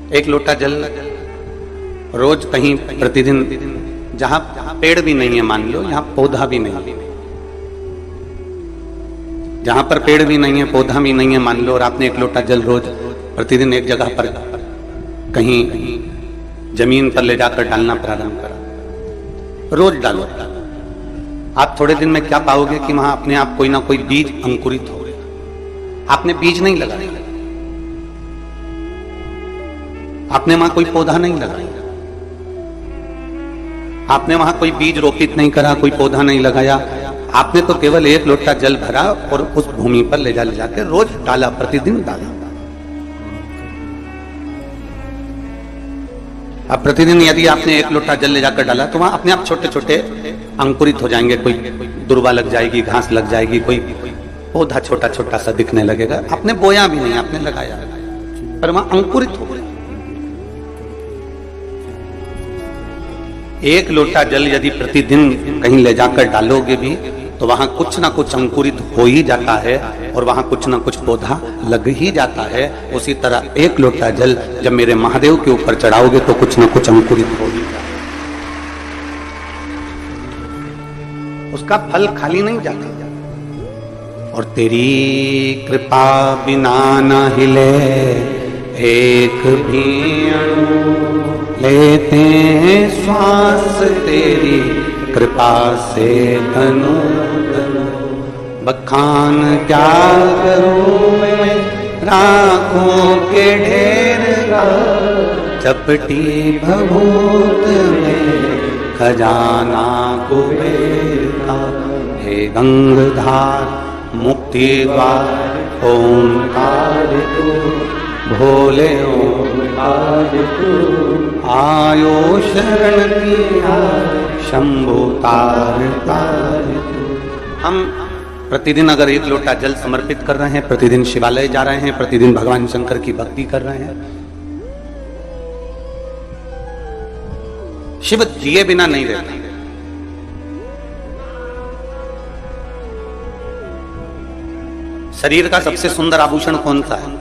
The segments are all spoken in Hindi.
एक लोटा जल रोज कहीं प्रतिदिन, जहां पेड़ भी नहीं है मान लो, यहां पौधा भी नहीं, जहां पर पेड़ भी नहीं है पौधा भी नहीं है मान लो, और आपने एक लोटा जल रोज प्रतिदिन एक जगह पर कहीं जमीन पर ले जाकर डालना प्रारंभ करा, रोज डालो, आप थोड़े दिन में क्या पाओगे कि वहां अपने आप कोई ना कोई बीज अंकुरित हो गया। आपने बीज नहीं लगाया, आपने वहां कोई पौधा नहीं लगाया, आपने वहां कोई बीज रोपित नहीं करा, कोई पौधा नहीं लगाया, आपने तो केवल एक लोटा जल भरा और उस भूमि पर ले जाकर रोज डाला, प्रतिदिन डाला। अब प्रतिदिन यदि आपने एक लोटा जल ले जाकर डाला तो वहां अपने आप छोटे छोटे अंकुरित हो जाएंगे, कोई दुर्वा लग जाएगी, घास लग जाएगी, कोई पौधा छोटा छोटा सा दिखने लगेगा। आपने बोया भी नहीं, आपने लगाया, पर वहां अंकुरित हो गया। एक लोटा जल यदि प्रतिदिन कहीं ले जाकर डालोगे भी तो वहां कुछ ना कुछ अंकुरित हो ही जाता है और वहां कुछ ना कुछ पौधा लग ही जाता है। उसी तरह एक लोटा जल जब मेरे महादेव के ऊपर चढ़ाओगे तो कुछ ना कुछ अंकुरित हो ही जाता है, उसका फल खाली नहीं जाता। और तेरी कृपा बिना न हिले एक भी अणु, लेते हैं श्वास तेरी कृपा से तनु तनु। बखान क्या करूं मैं राखों के ढेर का, चपटी भभूत में खजाना कुबेर का। हे गंगाधार मुक्ति द्वार ओंकार तू, भोले ओंकार तू। आयो शरण किया शंभु तार तार तू। हम प्रतिदिन अगर एक लोटा जल समर्पित कर रहे हैं, प्रतिदिन शिवालय जा रहे हैं, प्रतिदिन भगवान शंकर की भक्ति कर रहे हैं, शिव दिए बिना नहीं रहता। शरीर का सबसे सुंदर आभूषण कौन सा है?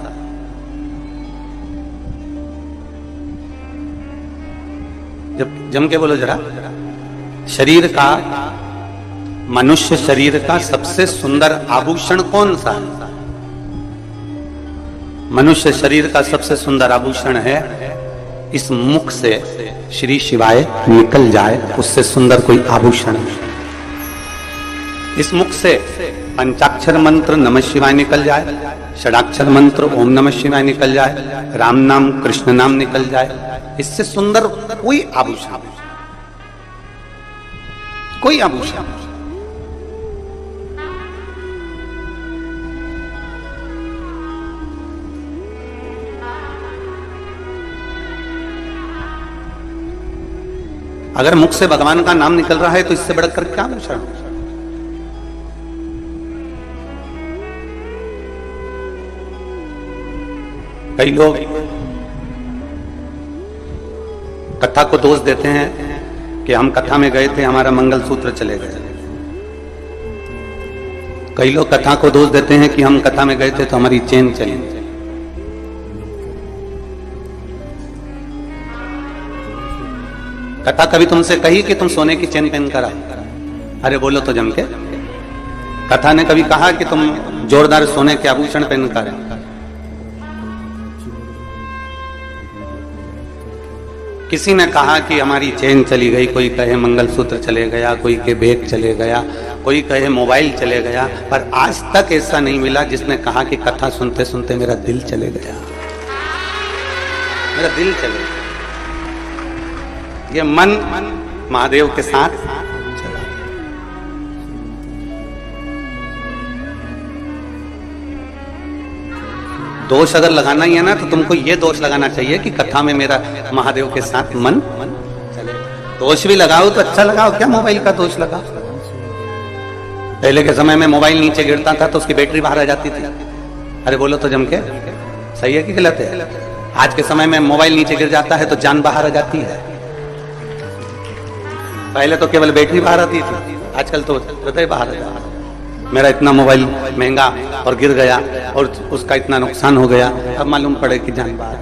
जब जम के बोलो जरा। शरीर का, मनुष्य शरीर का सबसे सुंदर आभूषण कौन सा है? मनुष्य शरीर का सबसे सुंदर आभूषण है इस मुख से श्री शिवाय निकल जाए, उससे सुंदर कोई आभूषण। इस मुख से पंचाक्षर मंत्र नमः शिवाय निकल जाए, षडाक्षर मंत्र ओम नमः शिवाय निकल जाए, राम नाम कृष्ण नाम निकल जाए, इससे सुंदर कोई आभूषण, कोई आभूषण। अगर मुख से भगवान का नाम निकल रहा है तो इससे बढ़कर क्या आभूषण? कई लोग कथा को दोष देते हैं कि हम कथा में गए थे, हमारा मंगलसूत्र चले गए। कई लोग कथा को दोष देते हैं कि हम कथा में गए थे तो हमारी चेन चली। कथा कभी तुमसे कही कि तुम सोने की चेन पहन कर आओ? अरे बोलो तो जम के। कथा ने कभी कहा कि तुम जोरदार सोने के आभूषण पहन कर आओ? किसी ने कहा कि हमारी चेन चली गई, कोई कहे मंगलसूत्र चले गया, कोई के बैग चले गया, कोई कहे मोबाइल चले गया, पर आज तक ऐसा नहीं मिला जिसने कहा कि कथा सुनते सुनते मेरा दिल चले गया, मेरा दिल चले गया। ये मन महादेव के साथ चला। दोष अगर लगाना ही है ना तो तुमको ये दोष लगाना चाहिए कि कथा में मेरा महादेव के साथ मन चले। दोष भी लगाओ तो अच्छा लगाओ, क्या मोबाइल का दोष लगाओ? पहले के समय में मोबाइल नीचे गिरता था तो उसकी बैटरी बाहर आ जाती थी। अरे बोलो तो जम के, सही है कि गलत है? आज के समय में मोबाइल नीचे गिर जाता है तो जान बाहर आ जाती है। पहले तो केवल बैटरी बाहर आती थी, आजकल तो हृदय बाहर आ जाता है। मेरा इतना मोबाइल महंगा और गिर गया और उसका इतना नुकसान हो गया, अब मालूम पड़े कि जान बाहर।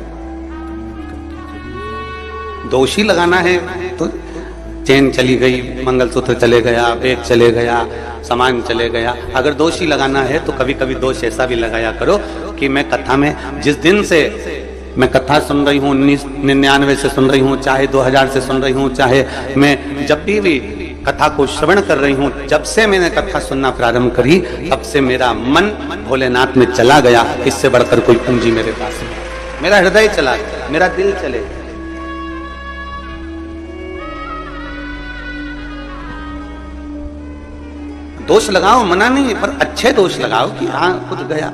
दोष ही लगाना है तो चेन चली गई, मंगलसूत्र चले गया, बैग चले गया, सामान चले गया। अगर दोष ही लगाना है तो कभी कभी दोष ऐसा भी लगाया करो कि मैं कथा में जिस दिन से मैं कथा सुन रही हूँ, 1999 से सुन रही हूँ, चाहे 2000 से सुन रही हूँ, चाहे मैं जब भी कथा को श्रवण कर रही हूँ, जब से मैंने कथा सुनना प्रारंभ करी तब से मेरा मन भोलेनाथ में चला गया। इससे बढ़कर कोई पूंजी मेरे पास नहीं। मेरा हृदय चला गया, मेरा दिल चले गया। दोष लगाओ, मना नहीं है, पर अच्छे दोष लगाओ कि हाँ खुद गया।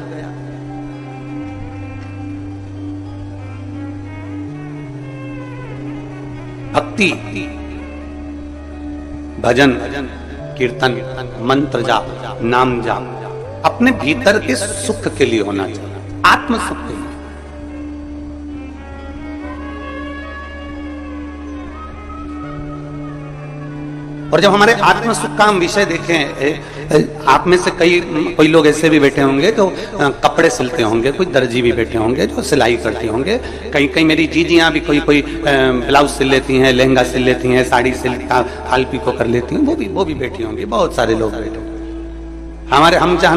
भक्ति, भजन, कीर्तन, मंत्र जाप, नाम जाप अपने भीतर के सुख के लिए होना चाहिए, आत्म सुख के लिए। और जब हमारे आत्म सुख का हम विषय देखें, आप में से कोई लोग ऐसे भी बैठे होंगे जो कपड़े सिलते होंगे, कोई दर्जी भी बैठे होंगे जो सिलाई करते होंगे, कहीं मेरी जीजियां भी कोई ब्लाउज सिल लेती हैं, लहंगा सिल लेती हैं, साड़ी सिल हाल पीको कर लेती हैं, वो भी बैठी होंगी। बहुत सारे लोग बैठे। हम जहाँ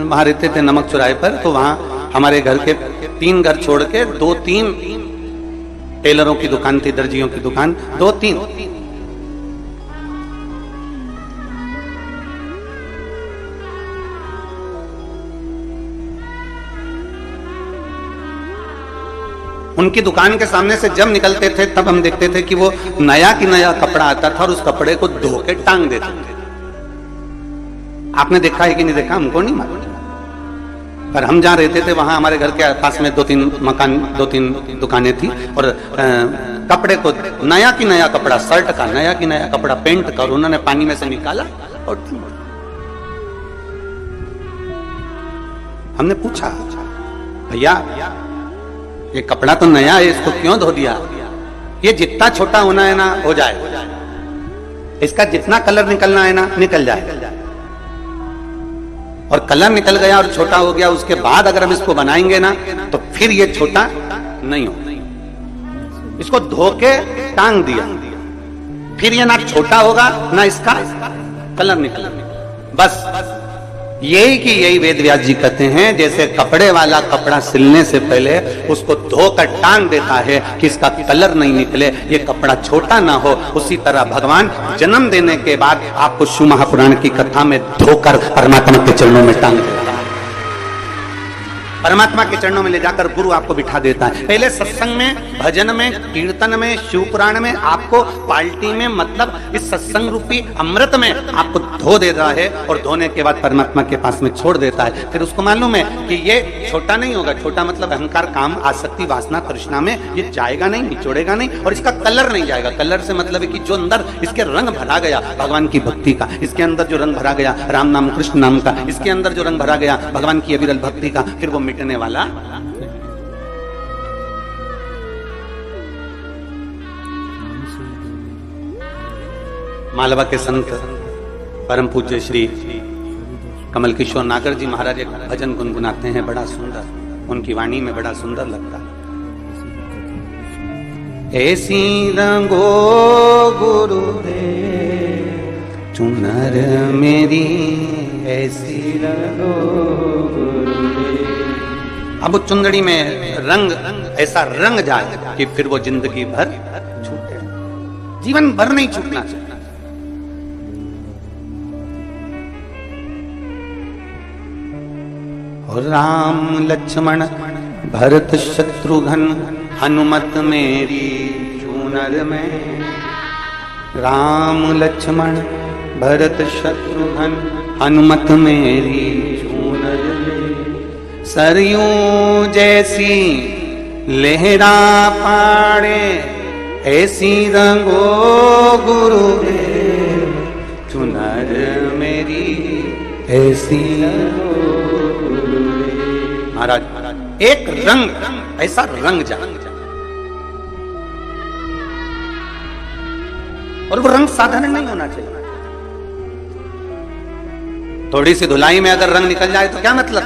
वहां रहते थे नमक चौराहे पर, तो वहां हमारे घर के 3 घर छोड़ के 2-3 टेलरों की दुकान थी, दर्जियों की दुकान 2-3। उनकी दुकान के सामने से जब निकलते थे तब हम देखते थे कि वो नया की नया कपड़ा आता था और उस कपड़े को धो के टांग देते थे। आपने देखा है कि नहीं देखा, हमको नहीं मालूम, पर हम जहाँ रहते थे वहां हमारे घर के पास में 2-3 दुकानें थी और कपड़े को नया की नया कपड़ा, शर्ट का नया की नया कपड़ा, पेंट का उन्होंने पानी में से निकाला और हमने पूछा, भैया ये कपड़ा तो नया है, इसको क्यों धो दिया? ये जितना छोटा होना है ना हो जाए, इसका जितना कलर निकलना है ना निकल जाए, और कलर निकल गया और छोटा हो गया, उसके बाद अगर हम इसको बनाएंगे ना तो फिर ये छोटा नहीं होगा। इसको धो के टांग दिया, फिर ये ना छोटा होगा ना इसका कलर निकलेगा। बस यही वेद व्यास जी कहते हैं, जैसे कपड़े वाला कपड़ा सिलने से पहले उसको धोकर टांग देता है कि इसका कलर नहीं निकले, ये कपड़ा छोटा ना हो, उसी तरह भगवान जन्म देने के बाद आपको शिव महापुराण की कथा में धोकर परमात्मा के चरणों में टांग देता है। परमात्मा के चरणों में ले जाकर गुरु आपको बिठा देता है। पहले सत्संग में, भजन में, कीर्तन में, शिव पुराण में आपको पार्टी में, मतलब इस सत्संग रूपी अमृत में आपको धो देता है और धोने के बाद परमात्मा के पास में छोड़ देता है। फिर उसको मालूम है कि ये छोटा नहीं होगा, छोटा मतलब अहंकार, काम, आसक्ति, वासना, तृष्णा में ये जाएगा नहीं, निचोड़ेगा नहीं, और इसका कलर नहीं जाएगा। कलर से मतलब है कि जो अंदर इसके रंग भरा गया भगवान की भक्ति का, इसके अंदर जो रंग भरा गया राम नाम कृष्ण नाम का, इसके अंदर जो रंग भरा गया भगवान की अविरल भक्ति का, फिर वो मिटने वाला। मालवा के संत परम पूज्य श्री कमल किशोर नागर जी महाराज एक भजन गुनगुनाते हैं, बड़ा सुंदर, उनकी वाणी में बड़ा सुंदर लगता है। ऐसी रंगो गुरुदेव चुनर मेरी, ऐसी रंगो गुरुदेव। अब वो चुंदड़ी में रंग ऐसा रंग जाए कि फिर वो जिंदगी भर छूटे, जीवन भर नहीं छूटना चाहिए। और राम लक्ष्मण भरत शत्रुघ्न हनुमत मेरी चूनर में, राम लक्ष्मण भरत शत्रुघ्न हनुमत मेरी चूनर में, सरयूं जैसी लहरा पाड़े ऐसी रंगो गुरुदेव चुनर मेरी, ऐसी महाराज एक रंग ऐसा रंग जा, और वो रंग साधारण नहीं होना चाहिए। थोड़ी सी धुलाई में अगर रंग निकल जाए तो क्या मतलब,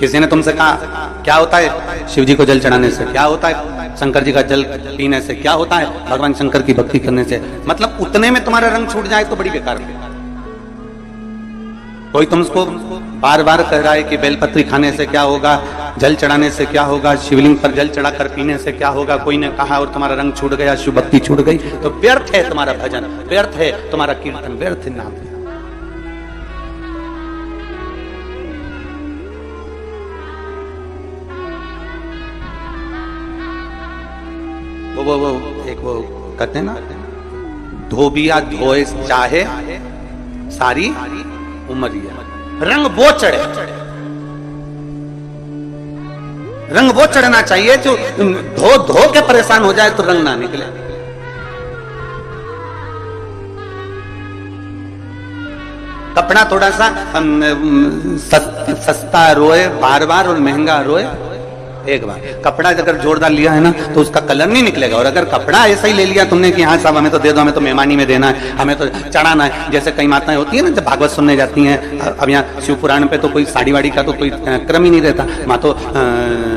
किसी ने तुमसे कहा क्या होता है शिव जी को जल चढ़ाने से, क्या होता है शंकर जी का जल पीने से, क्या होता है भगवान शंकर की भक्ति करने से, मतलब उतने में तुम्हारा रंग छूट जाए तो बड़ी बेकार है। कोई तुमको बार बार कह रहा है कि बेलपत्री खाने से क्या होगा, जल चढ़ाने से क्या होगा, शिवलिंग पर जल चढ़ाकर पीने से क्या होगा, कोई ने कहा और तुम्हारा रंग छूट गया, शिव भक्ति छूट गई, तो व्यर्थ है तुम्हारा भजन, व्यर्थ है तुम्हारा कीर्तन, व्यर्थ नाम है। तो वो एक वो कहते हैं ना, धोबिया धोए चाहे सारी उमरिया, रंग वो चढ़े, रंग वो चढ़ना चाहिए जो धो धो के परेशान हो जाए तो रंग ना निकले। कपड़ा थोड़ा सा सस्ता रोए बार बार और महंगा रोए एक बार। कपड़ा अगर जोरदार लिया है ना तो उसका कलर नहीं निकलेगा, और अगर कपड़ा ऐसा ही ले लिया तुमने कि हाँ साहब हमें तो दे दो, हमें तो मेहमानी में देना है, हमें तो चढ़ाना है, जैसे कई माताएं होती है ना जब भागवत सुनने जाती हैं, अब यहाँ शिव पुराण पे तो कोई साड़ी वाड़ी का तो कोई क्रम ही नहीं रहता, माँ तो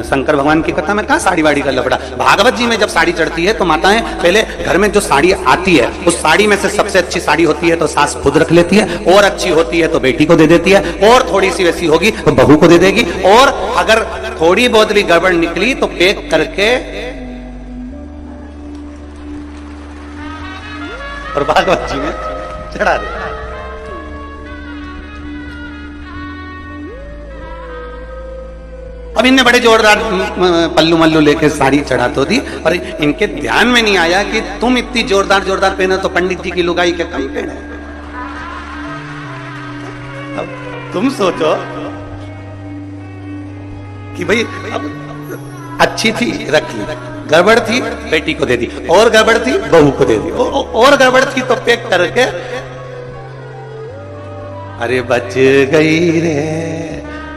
शंकर भगवान की कथा में कहा साड़ी वाड़ी का लफड़ा। भागवत जी में जब साड़ी चढ़ती है तो माताएं पहले घर में जो साड़ी आती है उस साड़ी में से सबसे अच्छी साड़ी होती है तो सास खुद रख लेती है, और अच्छी होती है तो बेटी को दे देती है, और थोड़ी सी वैसी होगी तो बहू को दे देगी, और अगर थोड़ी बहुत भी गड़बड़ निकली तो पैक करके और भागवत जी में चढ़ा दे। अब इनने बड़े जोरदार पल्लू मल्लू लेके साड़ी चढ़ा तो दी, और इनके ध्यान में नहीं आया कि तुम इतनी जोरदार जोरदार पहने तो पंडित जी की लुगाई के कम पहने। अब तुम सोचो कि भाई अब अच्छी थी रख ली, गड़बड़ थी बेटी को दे दी, और गड़बड़ थी बहू को दे दी, और गड़बड़ थी तो पैक करके अरे बच गई रे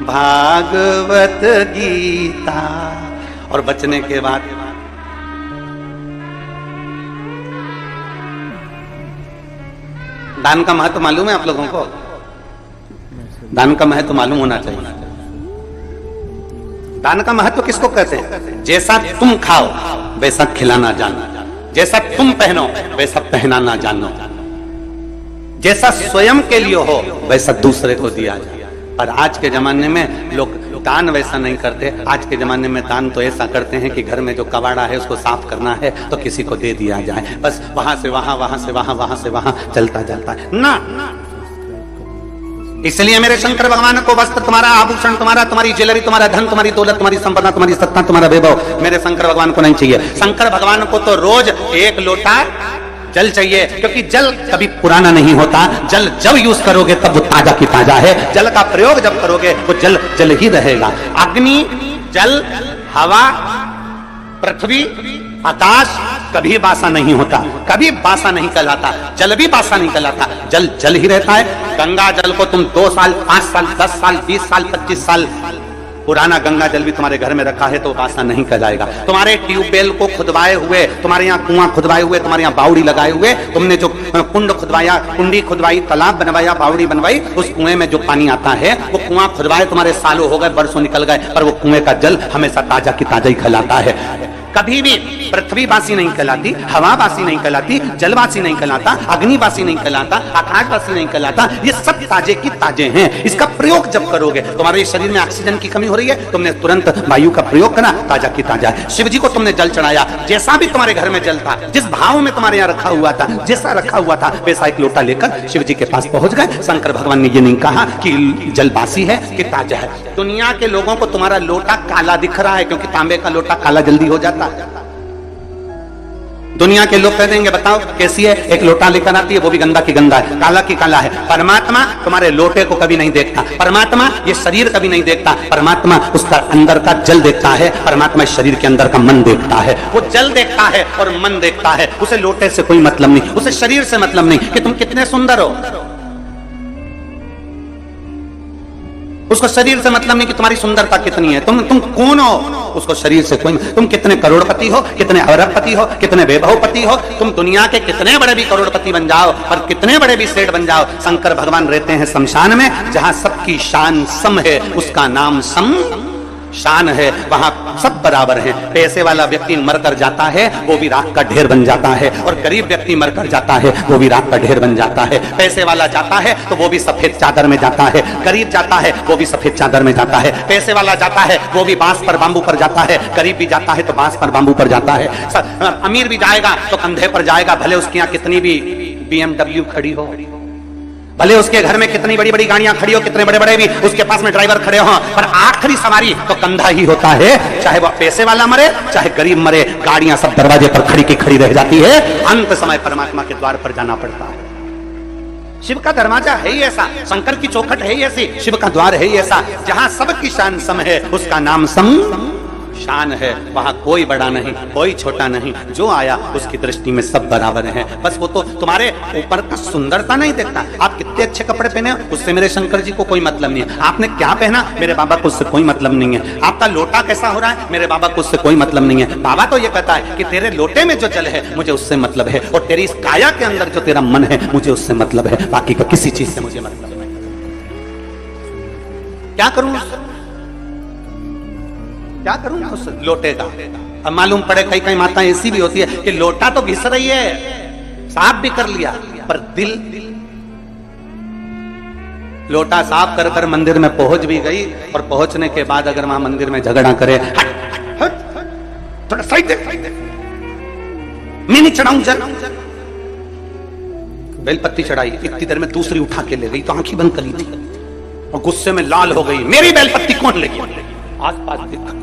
भागवत गीता। और बचने के बाद दान का महत्व मालूम है आप लोगों को? दान का महत्व मालूम होना चाहिए। दान का महत्व किसको कहते हैं? जैसा तुम खाओ वैसा खिलाना जानो, जैसा तुम पहनो वैसा पहनाना जानो, जैसा स्वयं के लिए हो वैसा दूसरे को दिया जाए। पर आज के जमाने में लोग दान वैसा नहीं करते। आज के जमाने में दान तो ऐसा करते हैं कि घर में जो कबाड़ा है उसको साफ करना है तो किसी को दे दिया जाए, बस वहां से वहां, वहां से वहां, वहां से वहां चलता जाता है ना। इसलिए मेरे शंकर भगवान को वस्त्र तुम्हारा, आभूषण तुम्हारा, तुम्हारी ज्वेलरी, तुम्हारा धन, तुम्हारी दौलत, तुम्हारी संपदा, तुम्हारी सत्ता, तुम्हारा वैभव मेरे शंकर भगवान को नहीं चाहिए। शंकर भगवान को तो रोज एक लोटा जल चाहिए, क्योंकि जल कभी पुराना नहीं होता। जल जब यूज करोगे तब वो ताजा की ताजा है, जल का प्रयोग जब करोगे वो जल जल ही रहेगा। अग्नि, जल, हवा, पृथ्वी, आकाश कभी बासा नहीं होता, कभी बासा नहीं कहलाता, जल भी बासा नहीं कहलाता, जल जल ही रहता है। गंगा जल को तुम 2 साल, 5 साल, 10 साल, 20 साल, 25 साल पुराना गंगा जल भी तुम्हारे घर में रखा है तो बासा नहीं कहलाएगा। तुम्हारे ट्यूबवेल को खुदवाए हुए, तुम्हारे यहाँ कुआं खुदवाए हुए, तुम्हारे यहाँ बावड़ी लगाए हुए, तुमने जो कुंड खुदवाया, कुंडी खुदवाई, तालाब बनवाया, बावड़ी बनवाई, उस कुएं में जो पानी आता है वो कुआं खुदवाए तुम्हारे सालों हो गए, बरसों निकल गए, पर वो कुएं का जल हमेशा ताजा की ताजा ही कहलाता है। कभी भी पृथ्वी बासी नहीं कहलाती, हवा बासी नहीं कहलाती, जलवासी नहीं कहलाता, अग्निवासी नहीं कहलाता, आकाशवासी नहीं कहलाता। ये सब ताजे की ताजे हैं। इसका प्रयोग जब करोगे, तुम्हारे शरीर में ऑक्सीजन की कमी हो रही है, तुमने तुरंत वायु का प्रयोग करना, ताजा की ताजा है। शिव जी को तुमने जल चढ़ाया, जैसा भी तुम्हारे घर में जल था, जिस भाव में तुम्हारे यहाँ रखा हुआ था, जैसा रखा हुआ था वैसा एक लोटा लेकर शिव जी के पास पहुंच गए। शंकर भगवान ने ये नहीं कहा कि जल बासी है कि ताजा है। दुनिया के लोगों को तुम्हारा लोटा काला दिख रहा है, क्योंकि तांबे का लोटा काला जल्दी हो जाता। दुनिया के लोग कह देंगे बताओ कैसी है, एक लोटा लेकर आती है वो भी गंदा की गंदा है, काला की काला है। परमात्मा तुम्हारे लोटे को कभी नहीं देखता, परमात्मा ये शरीर कभी नहीं देखता, परमात्मा उसका अंदर का जल देखता है, परमात्मा इस शरीर के अंदर का मन देखता है। वो जल देखता है और मन देखता है, उसे लोटे से कोई मतलब नहीं, उसे शरीर से मतलब नहीं कि तुम कितने सुंदर हो, उसको शरीर से मतलब नहीं कि तुम्हारी सुंदरता कितनी है, तुम कौन हो, उसको शरीर से कोई, तुम कितने करोड़पति हो, कितने अरबपति हो, कितने वैभवपति हो, तुम दुनिया के कितने बड़े भी करोड़पति बन जाओ और कितने बड़े भी सेठ बन जाओ, शंकर भगवान रहते हैं शमशान में, जहां सब सबकी शान सम है, उसका नाम सम शान है। वहां सब बराबर हैं। पैसे वाला व्यक्ति मरकर जाता है, वो भी राख का ढेर बन जाता है, और गरीब व्यक्ति मरकर जाता है, वो भी राख का ढेर बन जाता है। पैसे वाला जाता है तो वो भी सफेद चादर में जाता है, गरीब जाता है वो भी सफेद चादर में जाता है। पैसे वाला जाता है वो भी बांस पर बांबू पर जाता है, गरीब भी जाता है तो बांस पर बांबू पर जाता है। अमीर भी जाएगा तो कंधे पर जाएगा, भले उसके यहाँ कितनी भी BMW खड़ी हो, भले उसके घर में कितनी बड़ी बड़ी गाड़ियां खड़ी हो, कितने बड़े बड़े भी उसके पास में ड्राइवर खड़े हो, पर आखिरी सवारी तो कंधा ही होता है। चाहे वो पैसे वाला मरे चाहे गरीब मरे, गाड़ियां सब दरवाजे पर खड़ी की खड़ी रह जाती है। अंत समय परमात्मा के द्वार पर जाना पड़ता है। शिव का दरवाजा है ही ऐसा, शंकर की चौखट है ही ऐसी, शिव का द्वार है ही ऐसा, जहां सबकी शान सम है, उसका नाम सम शान है। वहां कोई बड़ा नहीं, कोई छोटा नहीं, जो आया उसकी दृष्टि में सब बराबर हैं। बस वो तो तुम्हारे ऊपर का सुंदरता नहीं देखता। आप कितने अच्छे कपड़े पहने उससे मेरे शंकर जी को कोई मतलब नहीं है। आपने क्या पहना मेरे बाबा को उससे कोई मतलब नहीं है। आपका लोटा कैसा हो रहा है मेरे बाबा को उससे कोई मतलब नहीं है। बाबा तो ये कहता है कि तेरे लोटे में जो जल है मुझे उससे मतलब है, और तेरी इस काया के अंदर जो तेरा मन है मुझे उससे मतलब है, बाकी का किसी चीज से मुझे मतलब नहीं। क्या करूं, क्या करूं उस लोटे का? अब मालूम पड़े कई कई माताएं ऐसी भी होती है कि लोटा तो घिस रही है, साफ भी कर लिया, पर दिल, लोटा साफ कर कर मंदिर में पहुंच भी गई, और पहुंचने के बाद अगर वहां मंदिर में झगड़ा करे, हट हट थोड़ा साइड दे, मैं नहीं चढ़ाऊं जल, बेलपत्ती चढ़ाई, इतनी देर में दूसरी उठा के ले गई तो आंखें बंद करी थी और गुस्से में लाल हो गई, मेरी बेलपत्ती कौन लेगी? आस पास देखा,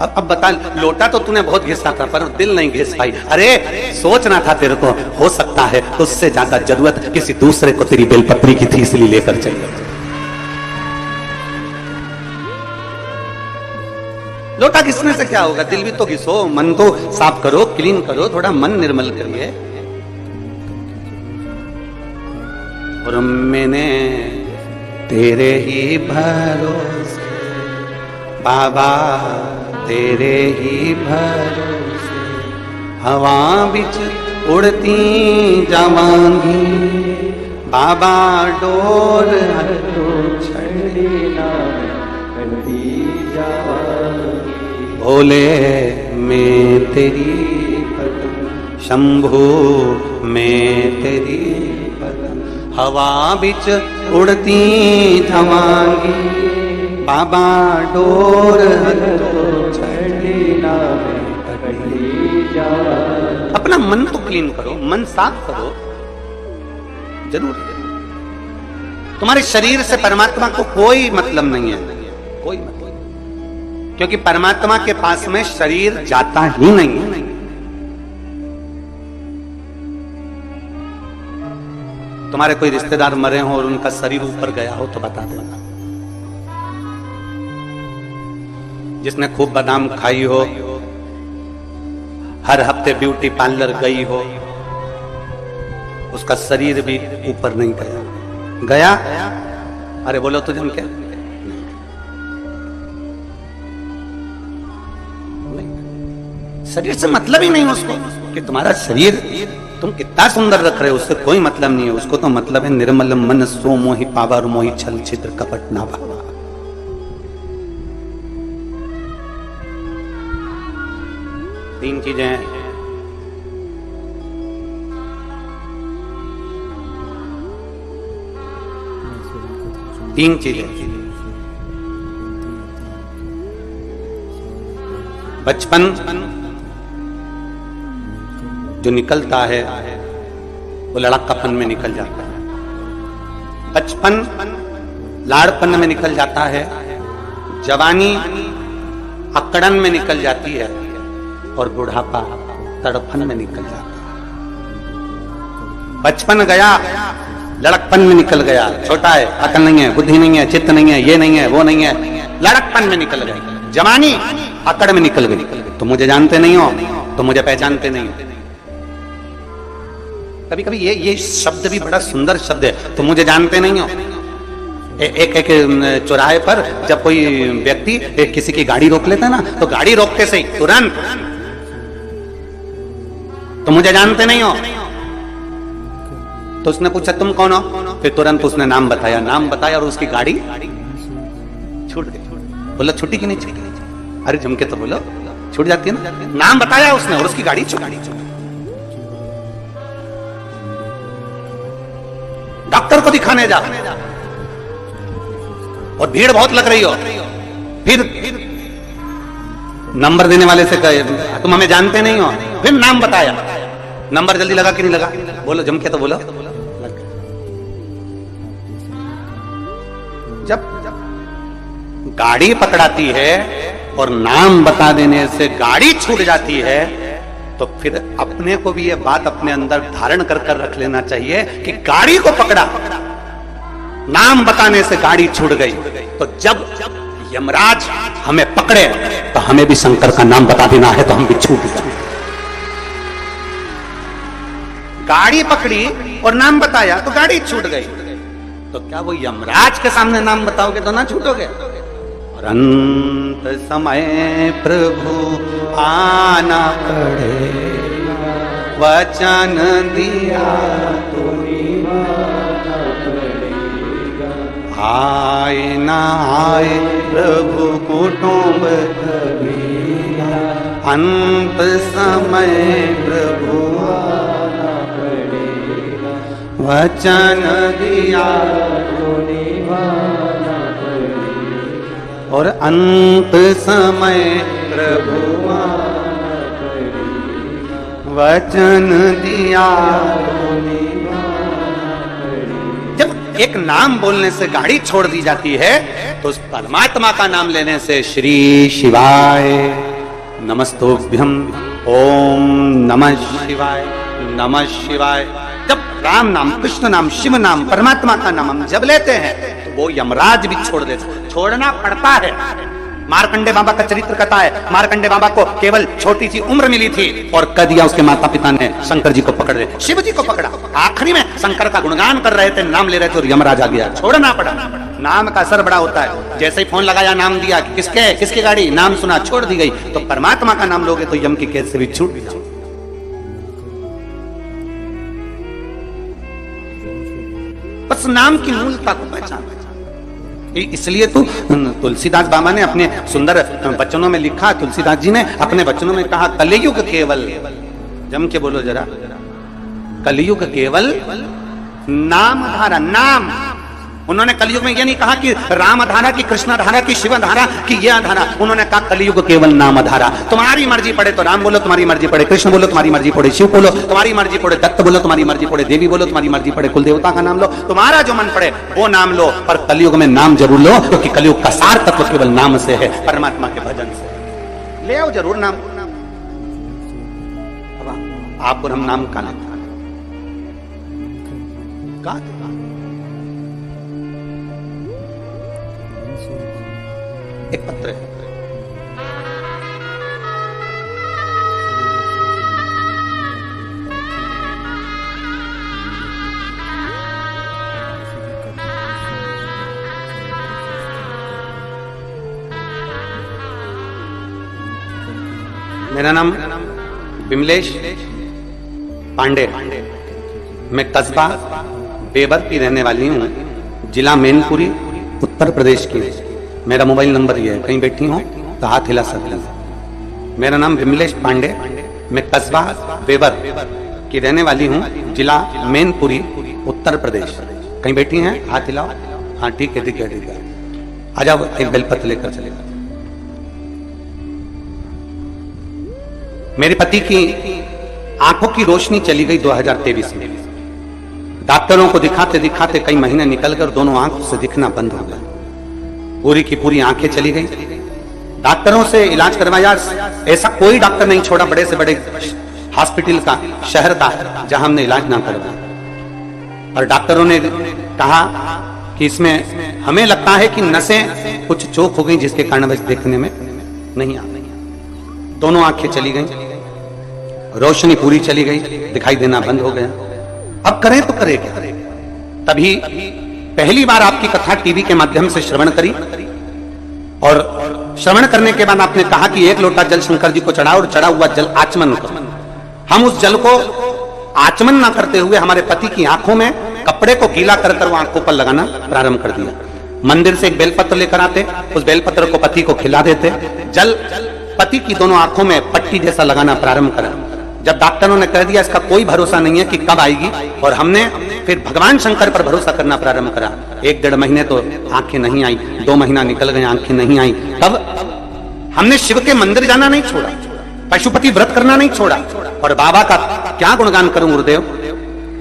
अब बता, लोटा तो तूने बहुत घिसा था पर दिल नहीं घिस पाई। अरे सोचना था तेरे को, हो सकता है उससे ज्यादा जरूरत किसी दूसरे को तेरी बेलपत्री की थी, इसलिए लेकर चली। लोटा घिसने से क्या होगा? दिल भी तो घिसो, मन तो साफ करो, क्लीन करो, थोड़ा मन निर्मल करिए। और मैंने तेरे ही भरोसे बाबा, तेरे ही भरोसे हवा बिच उड़ती जावांगी, बाबा डोर हटो छड़ना करती जावांगी। भोले मैं तेरी पदम, शंभू मैं तेरी पदम, हवा बिच उड़ती जावांगी, बाबा डोर अपना मन तो क्लीन करो, मन साफ करो। जरूर तुम्हारे शरीर से परमात्मा को कोई मतलब नहीं है, कोई मतलब, क्योंकि परमात्मा के पास में शरीर जाता ही नहीं है। तुम्हारे कोई रिश्तेदार मरे हो और उनका शरीर ऊपर गया हो तो बता देना। जिसने खूब बादाम खाई हो, हर हफ्ते ब्यूटी पार्लर गई हो, उसका शरीर भी ऊपर नहीं गया। गया? अरे बोलो तो जन क्या? शरीर से मतलब ही नहीं उसको कि तुम्हारा शरीर तुम कितना सुंदर रख रहे हो, उससे कोई मतलब नहीं है। उसको तो मतलब है निर्मल मन सो मोहि पावर मोहि छल छिद्र कपट ना भावा। तीन चीजें हैं। तीन चीजें, बचपन जो निकलता है वो लड़कापन में निकल जाता है, बचपन लाड़पन में निकल जाता है, जवानी अकड़न में निकल जाती है, और बुढ़ापा तड़पन में निकल जाता है। बचपन गया, लड़कपन में निकल गया, छोटा है, अकल नहीं है, बुद्धि नहीं है, चित्त नहीं है, ये नहीं है, वो नहीं है, लड़कपन में निकल गई। जवानी अकड़ में निकल गई, तो मुझे जानते नहीं हो, तो मुझे पहचानते नहीं हो। कभी कभी ये शब्द भी बड़ा सुंदर शब्द है, तो मुझे जानते नहीं हो। एक चौराहे पर जब कोई व्यक्ति किसी की गाड़ी रोक लेता है ना, तो गाड़ी रोकते से ही तुरंत तो मुझे जानते नहीं हो। तो उसने पूछा तुम कौन हो, फिर तुरंत उसने नाम बताया और उसकी गाड़ी बोला छुट्टी की नहीं छुट्टी? अरे जम के तो बोलो, छूट जाती है ना। नाम बताया उसने और उसकी गाड़ी छूट। डॉक्टर को दिखाने जा और भीड़ बहुत लग रही हो, फिर नंबर देने वाले से कहे तुम हमें जानते नहीं हो, फिर नाम बताया। नंबर जल्दी लगा कि नहीं लगा? बोलो जम के तो बोलो। जब गाड़ी पकड़ाती है और नाम बता देने से गाड़ी छूट जाती है, तो फिर अपने को भी ये बात अपने अंदर धारण कर कर रख लेना चाहिए कि गाड़ी को पकड़ा, नाम बताने से गाड़ी छूट गई। तो जब यमराज हमें पकड़े तो हमें भी शंकर का नाम बता देना है, तो हम भी छूट गए। गाड़ी पकड़ी और नाम बताया तो गाड़ी छूट गई, तो क्या वो यमराज के सामने नाम बताओगे तो ना छूटोगे? और अंत समय प्रभु आना पड़ेगा, वचन दिया तो निभाना पड़ेगा। आए ना आए प्रभु कुटुंब कबीरा, अंत समय प्रभु आना पड़ेगा, वचन दिया तो निभाना पड़ेगा। और अंत समय प्रभु आना पड़ेगा, वचन दिया तो निभाना पड़ेगा। जब एक नाम बोलने से गाड़ी छोड़ दी जाती है, तो उस परमात्मा का नाम लेने से श्री शिवाय नमस्तोभ्यम, ओम नमः शिवाय, नमः शिवाय। जब राम नाम, कृष्ण नाम, शिव नाम, परमात्मा का नाम हम जब लेते हैं तो वो यमराज भी छोड़ देते, छोड़ना पड़ता है। मार्कंडे बाबा का चरित्र कथा है। मार्कंडे बाबा को केवल छोटी सी उम्र मिली थी और कह दिया उसके माता पिता ने शंकर जी को पकड़ ले, शिव जी को पकड़ा। आखिरी में शंकर का गुणगान कर रहे थे, नाम ले रहे थे और यमराज आ गया, छोड़ना पड़ा। नाम का असर बड़ा होता है। जैसे ही फोन लगाया, नाम दिया, किसके गाड़ी, नाम सुना, छोड़ दी गई। तो परमात्मा का नाम लोगे तो यम की कैद से भी छूट जाओ। बस नाम की मूलता को पहचान। इसलिए तो तुलसीदास बाबा ने अपने सुंदर वचनों में लिखा, तुलसीदास जी ने अपने वचनों में कहा, कलयुग केवल, जम के बोलो जरा, कलयुग केवल नाम धारा। नाम, उन्होंने कलयुग में यह नहीं कहा कि राम धारा की, कृष्ण धारा की, शिव धारा की, यह धारा। उन्होंने कहा कलयुग केवल नाम धारा। तुम्हारी मर्जी पड़े तो राम बोलो, तुम्हारी मर्जी पड़े कृष्ण बोलो, तुम्हारी मर्जी पड़े शिव बोलो, तुम्हारी मर्जी पड़े दत्त बोलो, तुम्हारी मर्जी पड़े देवी बोलो, तुम्हारी मर्जी पड़े कुल देवता का नाम लो, तुम्हारा जो मन पड़े वो नाम लो। पर कलयुग में नाम जरूर लो, क्योंकि कलयुग का सार तत्व केवल नाम से है, परमात्मा के भजन से। ले आओ जरूर नाम। आपको हम नाम का लेते एक पत्र है, मेरा नाम विमलेश पांडे, मैं कस्बा बेबर की रहने वाली हूँ, जिला मैनपुरी, उत्तर प्रदेश की। मेरा मोबाइल नंबर ये है, कहीं बैठी हो तो हाथ हिला सकती हूँ। मेरा नाम विमलेश पांडे, मैं कस्बा बेबर की रहने वाली हूँ, जिला मैनपुरी, उत्तर प्रदेश। कहीं बैठी हैं, हाथ हिलाओ। हाँ ठीक है, ठीक है, ठीक है। आ जाओ, एक बेलपत्र लेकर चलेगा। मेरे पति की आंखों की रोशनी चली गई 2023 में। डॉक्टरों को दिखाते दिखाते कई महीने निकल गए और दोनों आंखों से दिखना बंद हो गया। पूरी की पूरी आंखें चली गई। डॉक्टरों से इलाज करवाया, ऐसा कोई डॉक्टर नहीं छोड़ा बड़े से बड़े हॉस्पिटल का, शहर का, जहां हमने इलाज ना करवाया। और डॉक्टरों ने कहा कि इसमें हमें लगता है कि नसें कुछ चोक हो गई, जिसके कारण बस देखने में नहीं आ रही। दोनों आंखें चली गई, रोशनी पूरी चली गई, दिखाई देना बंद हो गया। अब करें तो करें क्या? तभी पहली बार आपकी कथा टीवी के माध्यम से श्रवण करी, और श्रवण करने के बाद आपने कहा कि 1 लोटा जल शंकर जी को चढ़ाओ और चढ़ा हुआ जल आचमन करो। हम उस जल को आचमन ना करते हुए हमारे पति की आंखों में कपड़े को गीला कर वो आंखों पर लगाना प्रारंभ कर दिया। मंदिर से एक बेलपत्र लेकर आते, उस बेलपत्र को पति को खिला देते, जल पति की दोनों आंखों में पट्टी जैसा लगाना प्रारंभ करा। जब डॉक्टरों ने कह दिया इसका कोई भरोसा नहीं है कि कब आएगी, और हमने फिर भगवान शंकर पर भरोसा करना प्रारंभ करा। 1-1.5 महीने तो आंखें नहीं आई, 2 महीना निकल गए, आंखें नहीं आई। तब हमने शिव के मंदिर जाना नहीं छोड़ा, पशुपति व्रत करना नहीं छोड़ा, और बाबा का क्या गुणगान करूं गुरुदेव।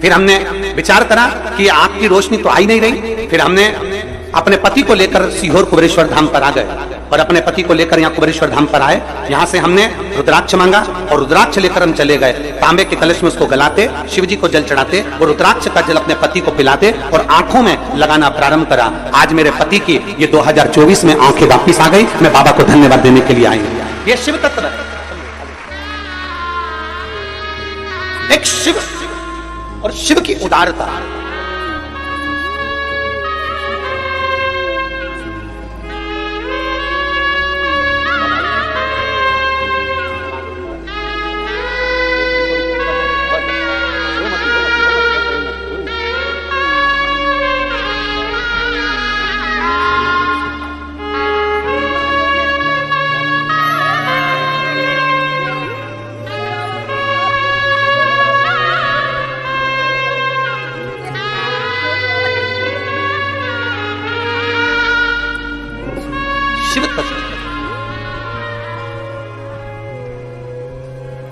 फिर हमने विचार करा कि आंख की रोशनी तो आई नहीं रही। फिर हमने अपने पति को लेकर सीहोर कुबेरेश्वर धाम पर आ गए, और अपने पति को लेकर यहाँ कुबेरेश्वर धाम पर आए। यहाँ से हमने रुद्राक्ष मांगा, और रुद्राक्ष लेकर हम चले गए। तांबे के कलश में उसको गलाते, शिव जी को जल चढ़ाते, और रुद्राक्ष का जल अपने पति को पिलाते, और आंखों में लगाना प्रारंभ करा। आज मेरे पति की ये 2024 में आंखें वापिस आ गई। मैं बाबा को धन्यवाद देने के लिए आई हूँ। ये शिव तत्व है, एक शिव और शिव की उदारता।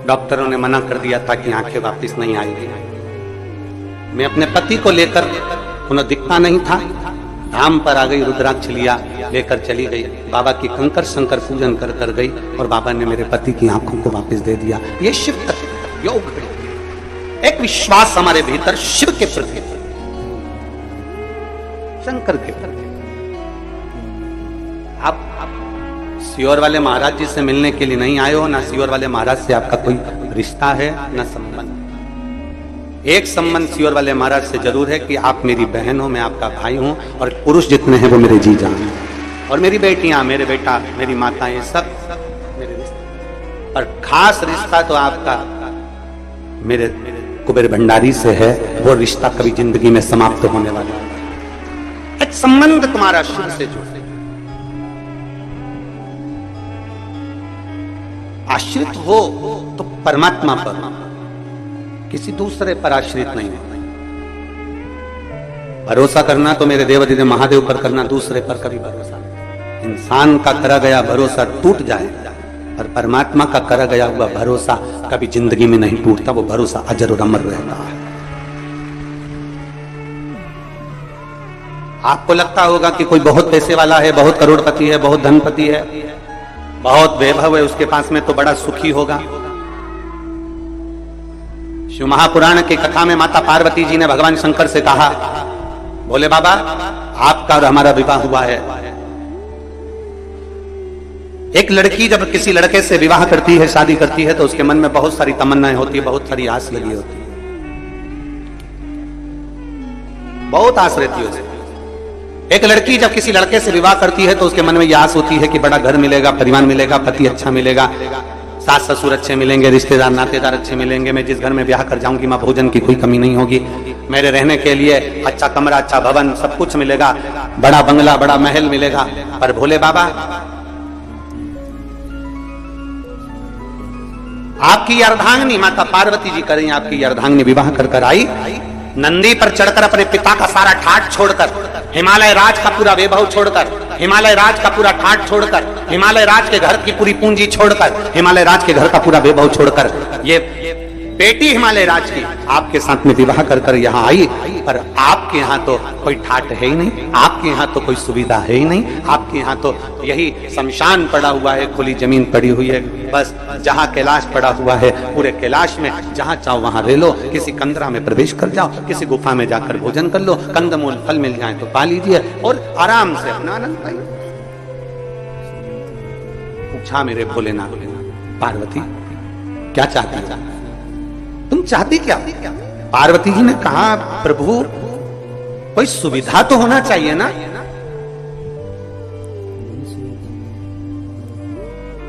डॉक्टरों ने मना कर दिया था कि आंखें वापस नहीं आएगी। मैं अपने पति को लेकर, उन्हें दिखता नहीं था, धाम पर आ गई, रुद्राक्ष लिया, लेकर चली गई। बाबा की कंकर शंकर पूजन कर कर गई, और बाबा ने मेरे पति की आंखों को वापस दे दिया। ये शिव तत्व, योग, एक विश्वास हमारे भीतर शिव के प्रति, शंकर के प्रति। आप सीहोर वाले महाराज जी से मिलने के लिए नहीं आए हो, ना सीहोर वाले महाराज से आपका कोई रिश्ता है, ना संबंध। एक संबंध सीहोर वाले महाराज से जरूर है कि आप मेरी बहन हो, मैं आपका भाई हूं, और पुरुष जितने हैं वो मेरे जीजा हैं, और मेरी बेटियां, मेरे बेटा, मेरी माता, ये सब मेरे रिश्ते। और खास रिश्ता तो आपका मेरे कुबेर भंडारी से है, वो रिश्ता कभी जिंदगी में समाप्त होने वाला है। एक संबंध तुम्हारा शिव से जुड़े, आश्रित हो तो परमात्मा पर, किसी दूसरे पर आश्रित नहीं हो। भरोसा करना तो मेरे देवाधिदेव महादेव पर करना, दूसरे पर कभी भरोसा नहीं। इंसान का करा गया भरोसा टूट जाए, पर परमात्मा का करा गया हुआ भरोसा कभी जिंदगी में नहीं टूटता, वो भरोसा अजर और अमर रहता है। आपको लगता होगा कि कोई बहुत पैसे वाला है, बहुत करोड़पति है, बहुत धनपति है, बहुत वैभव है, उसके पास में तो बड़ा सुखी होगा। शिव महापुराण की कथा में माता पार्वती जी ने भगवान शंकर से कहा, बोले बाबा आपका और हमारा विवाह हुआ है। एक लड़की जब किसी लड़के से विवाह करती है, शादी करती है, तो उसके मन में बहुत सारी तमन्नाएं होती है, बहुत सारी आस लगी होती है, बहुत आस रहती है उसे। एक लड़की जब किसी लड़के से विवाह करती है तो उसके मन में यह आस होती है कि बड़ा घर मिलेगा, परिवार मिलेगा, पति अच्छा मिलेगा, सास ससुर अच्छे मिलेंगे, रिश्तेदार नातेदार अच्छे मिलेंगे, मैं जिस घर में ब्याह कर जाऊंगी मां भोजन की कोई कमी नहीं होगी, मेरे रहने के लिए अच्छा कमरा, अच्छा भवन, सब कुछ मिलेगा, बड़ा बंगला, बड़ा महल मिलेगा। पर भोले बाबा आपकी अर्धांगिनी माता पार्वती जी करें, आपकी अर्धांगिनी विवाह कर कर आई, नंदी पर चढ़कर अपने पिता का सारा ठाठ छोड़कर, हिमालय राज का पूरा वैभव छोड़कर, हिमालय राज का पूरा ठाठ छोड़कर, हिमालय राज के घर की पूरी पूंजी छोड़कर, हिमालय राज के घर का पूरा वैभव छोड़कर, ये बेटी हिमालय राज की आपके साथ में विवाह कर कर यहाँ आई। पर आपके यहाँ तो कोई ठाठ है ही नहीं, आपके यहाँ तो कोई सुविधा है ही नहीं, आपके यहाँ तो यही शमशान पड़ा हुआ है, खुली जमीन पड़ी हुई है, बस जहाँ कैलाश पड़ा हुआ है, पूरे कैलाश में जहाँ चाहो वहां रह लो, किसी कंदरा में प्रवेश कर जाओ, किसी गुफा में जाकर भोजन कर लो, कंदमूल फल मिल जाए तो पा लीजिए और आराम से अपना आनंद पाइए। पूछा मेरे भोलेनाथ, पार्वती क्या चाहती, तुम चाहती क्या? पार्वती जी ने कहा, प्रभु कोई सुविधा तो होना चाहिए ना,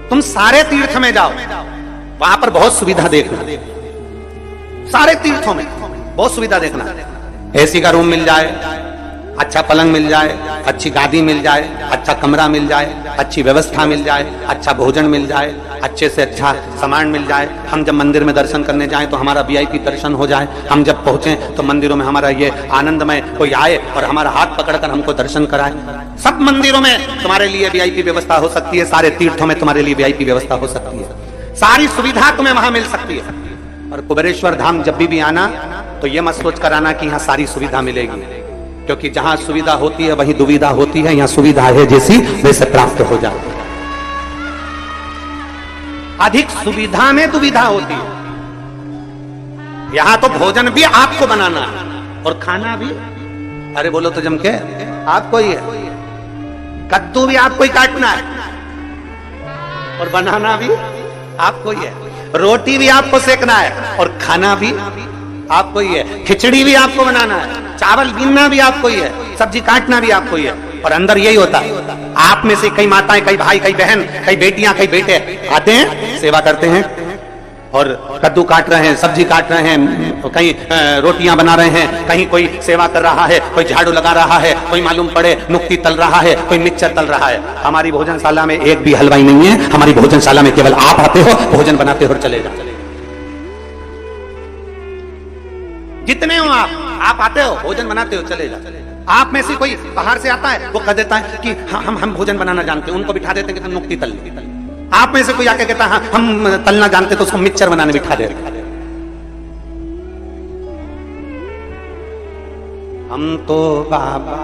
तुम सारे तीर्थ में जाओ, वहां पर बहुत सुविधा देखना, सारे तीर्थों में बहुत सुविधा देखना, एसी का रूम मिल जाए, अच्छा पलंग मिल जाए, अच्छी गादी मिल जाए, अच्छा कमरा मिल जाए, अच्छी व्यवस्था मिल जाए, अच्छा भोजन मिल जाए, अच्छे से अच्छा सामान मिल जाए। हम जब मंदिर में दर्शन करने जाएं तो हमारा वीआईपी दर्शन हो जाए। हम जब पहुंचे तो मंदिरों में हमारा ये आनंदमय कोई आए और हमारा हाथ पकड़कर हमको दर्शन कराए। सब मंदिरों में तुम्हारे लिए वीआईपी व्यवस्था हो सकती है, सारे तीर्थों में तुम्हारे लिए वीआईपी व्यवस्था हो सकती है, सारी सुविधा तुम्हें वहां मिल सकती है। और कुबेरेश्वर धाम जब भी आना तो ये मत सोच कर आना कि यहाँ सारी सुविधा मिलेगी, क्योंकि जहां सुविधा होती है वहीं दुविधा होती है। यहाँ सुविधा है जैसी वैसे प्राप्त हो जाती है। अधिक सुविधा में दुविधा होती है। यहां तो भोजन भी आपको बनाना है और खाना भी, अरे बोलो तो जम के, आपको ही है। कद्दू भी आपको ही काटना है और बनाना भी आपको ही है। रोटी भी आपको सेकना है और खाना भी आपको ही है। खिचड़ी भी आपको बनाना है, चावल बीनना भी आपको ही है, सब्जी काटना भी आपको ही है। और अंदर यही होता है, आप में से कई माताएं, कई भाई, कई बहन, कई बेटियां, कई बेटे आते हैं, सेवा करते हैं और कद्दू काट रहे हैं, सब्जी काट रहे हैं, कहीं रोटियां बना रहे हैं, कहीं कोई सेवा कर रहा है, कोई झाड़ू लगा रहा है, कोई मालूम पड़े नुक्ती तल रहा है, कोई मिक्सचर तल रहा है। हमारी भोजनशाला में एक भी हलवाई नहीं है। हमारी भोजनशाला में केवल आप आते हो, भोजन बनाते हो और चले जाते। जितने हो आप आते हो, भोजन बनाते हो, चले जाते। आप में से कोई बाहर से आता है, वो कह देता है कि हम भोजन बनाना जानते हैं, उनको बिठा देते हैं कि तुम नुक्ती तल। आप में से कोई आके कहता है हम तलना जानते, तो उसको मिक्सचर बनाने बिठा देते। हम तो बाबा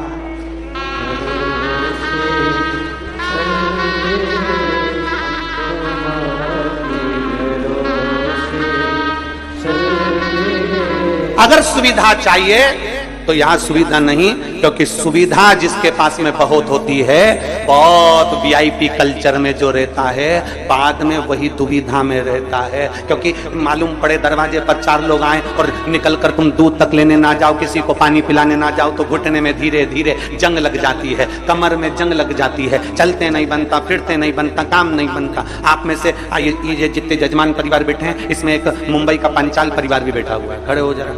अगर सुविधा चाहिए तो यहाँ सुविधा नहीं, क्योंकि सुविधा जिसके पास में बहुत होती है, बहुत वीआईपी कल्चर में जो रहता है, बाद में वही दुविधा में रहता है। क्योंकि मालूम पड़े दरवाजे पर 4 लोग आए और निकल कर तुम दूध तक लेने ना जाओ, किसी को पानी पिलाने ना जाओ, तो घुटने में धीरे धीरे जंग लग जाती है, कमर में जंग लग जाती है, चलते नहीं बनता, फिरते नहीं बनता, काम नहीं बनता। आप में से ये जितने जजमान परिवार बैठे हैं, इसमें एक मुंबई का पंचाल परिवार भी बैठा हुआ है, खड़े हो जरा।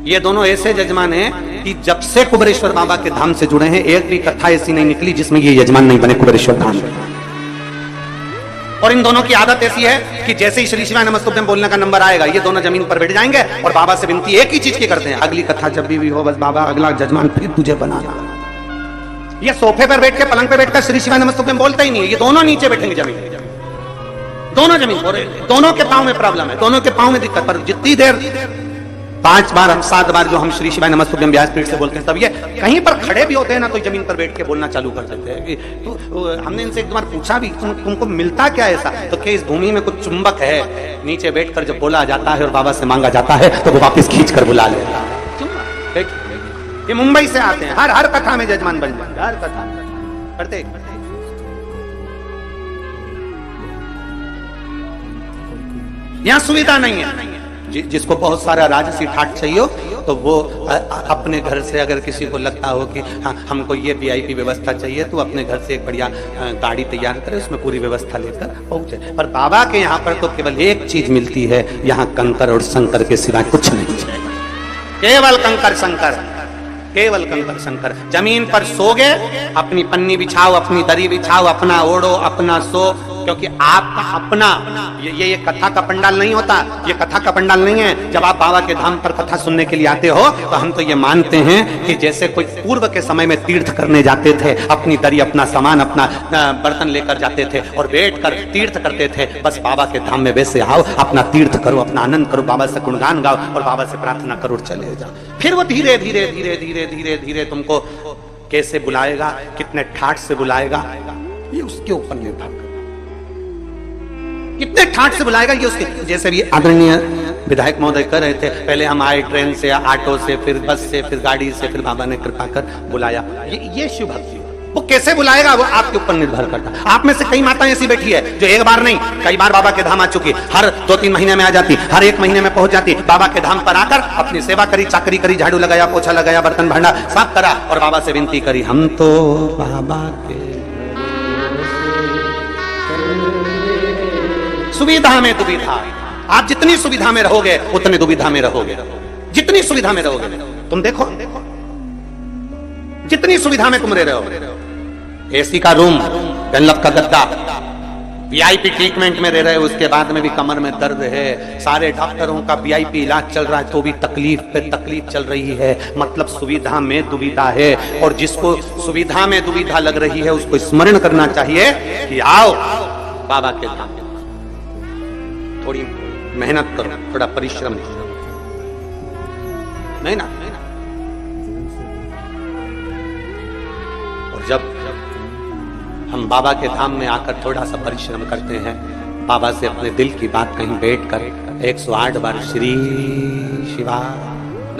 ये दोनों ऐसे जजमान हैं कि जब से कुबेरेश्वर बाबा के धाम से जुड़े हैं, एक भी कथा ऐसी नहीं निकली जिसमें ये यजमान नहीं बने कुबेरेश्वर धाम। और इन दोनों की आदत ऐसी है कि जैसे ही श्री शिवाय नमस्तुभ्यं बोलने का नंबर आएगा, ये दोनों जमीन पर बैठ जाएंगे और बाबा से विनती एक ही चीज की करते हैं, अगली कथा जब भी हो, बस बाबा अगला जजमान फिर तुझे बनाना। ये सोफे पर बैठ के, पलंग पर बैठकर श्री शिवाय नमस्तुभ्यं बोलता ही नहीं है। ये दोनों नीचे बैठेंगे जमीन, दोनों जमीन, दोनों के पांव में प्रॉब्लम है, दोनों के पांव में दिक्कत। पर जितनी देर 5 बार 7 बार जो हम श्री शिवाय नमस्तुभ्यं व्यासपीठ से बोलते हैं, तब ये कहीं पर खड़े भी होते हैं ना, तो जमीन पर बैठ के बोलना चालू कर देते हैं। तो हमने इनसे एक बार पूछा भी, तुमको मिलता क्या ऐसा? तो क्या इस भूमि में कुछ चुंबक है? नीचे बैठकर जब बोला जाता है और बाबा से मांगा जाता है तो वो वापस खींच कर बुला लेता है। ये मुंबई से आते हैं, हर कथा में जजमान बन जाते हैं, हर कथा करते। यहाँ सुविधा नहीं है। जिसको बहुत सारा राजसी ठाट चाहिए तो वो अपने घर से, अगर किसी को लगता हो कि हाँ हमको ये वीआईपी व्यवस्था चाहिए, तो अपने घर से एक बढ़िया गाड़ी तैयार करे, उसमें पूरी व्यवस्था लेकर पहुंचे। पर बाबा के यहाँ पर तो केवल एक चीज मिलती है, यहाँ कंकर और शंकर के सिवाय कुछ नहीं, केवल कंकर शंकर, केवल कंकर शंकर। जमीन पर सोगे, अपनी पन्नी बिछाओ, अपनी दरी बिछाओ, अपना ओढ़ो, अपना सो, क्योंकि आपका अपना ये कथा का पंडाल नहीं होता। ये कथा का पंडाल नहीं है। जब आप बाबा के धाम पर कथा सुनने के लिए आते हो, तो हम तो ये मानते हैं कि जैसे कोई पूर्व के समय में तीर्थ करने जाते थे, अपनी दरी, अपना सामान, अपना बर्तन लेकर जाते थे और बैठकर तीर्थ करते थे, बस बाबा के धाम में वैसे आओ, अपना तीर्थ करो, अपना आनंद करो, बाबा से गुणगान गाओ और बाबा से प्रार्थना करो और चले जाओ। फिर वो धीरे धीरे धीरे धीरे धीरे धीरे तुमको कैसे बुलाएगा, कितने ठाठ से बुलाएगा, ये उसके ऊपर निर्भर करता है। कितने ठाठ से बुलाएगा ये उसके, जैसे भी आदरणीय विधायक महोदय कर रहे थे, पहले हम आए ट्रेन से, ऑटो से, फिर बस से, फिर गाड़ी से, फिर बाबा ने कृपा कर बुलाया। ये शिव भक्ति। वो कैसे बुलाएगा वो आपके ऊपर निर्भर करता है। आप में से कई माताएं ऐसी बैठी है जो एक बार नहीं कई बार बाबा के धाम आ चुकी, हर 2-3 महीने में आ जाती, हर 1 महीने में पहुंच जाती, बाबा के धाम पर आकर अपनी सेवा करी, चाकरी करी, झाड़ू लगाया, पोछा लगाया, बर्तन भांडा साफ करा और बाबा से विनती करी, हम तो बाबा के सुविधा में दुविधा। आप जितनी सुविधा में रहोगे उतनी दुविधा में रहोगे, जितनी सुविधा में रहोगे। तुम देखो जितनी सुविधा में तुम रह रहे हो, एसी का रूम, डनलप का गद्दा, वीआईपी ट्रीटमेंट में रह रहे हो, उसके बाद में भी कमर में दर्द है, सारे डॉक्टरों का वीआईपी इलाज चल रहा है तो भी तकलीफ पे तकलीफ चल रही है, मतलब सुविधा में दुविधा है। और जिसको सुविधा में दुविधा लग रही है उसको स्मरण करना चाहिए कि आओ बाबा के धाम, थोड़ी मेहनत करो, थोड़ा परिश्रम करो, नहीं ना। और जब हम बाबा के धाम में आकर थोड़ा सा परिश्रम करते हैं, बाबा से अपने दिल की बात कहीं बैठकर 108 बार श्री शिवा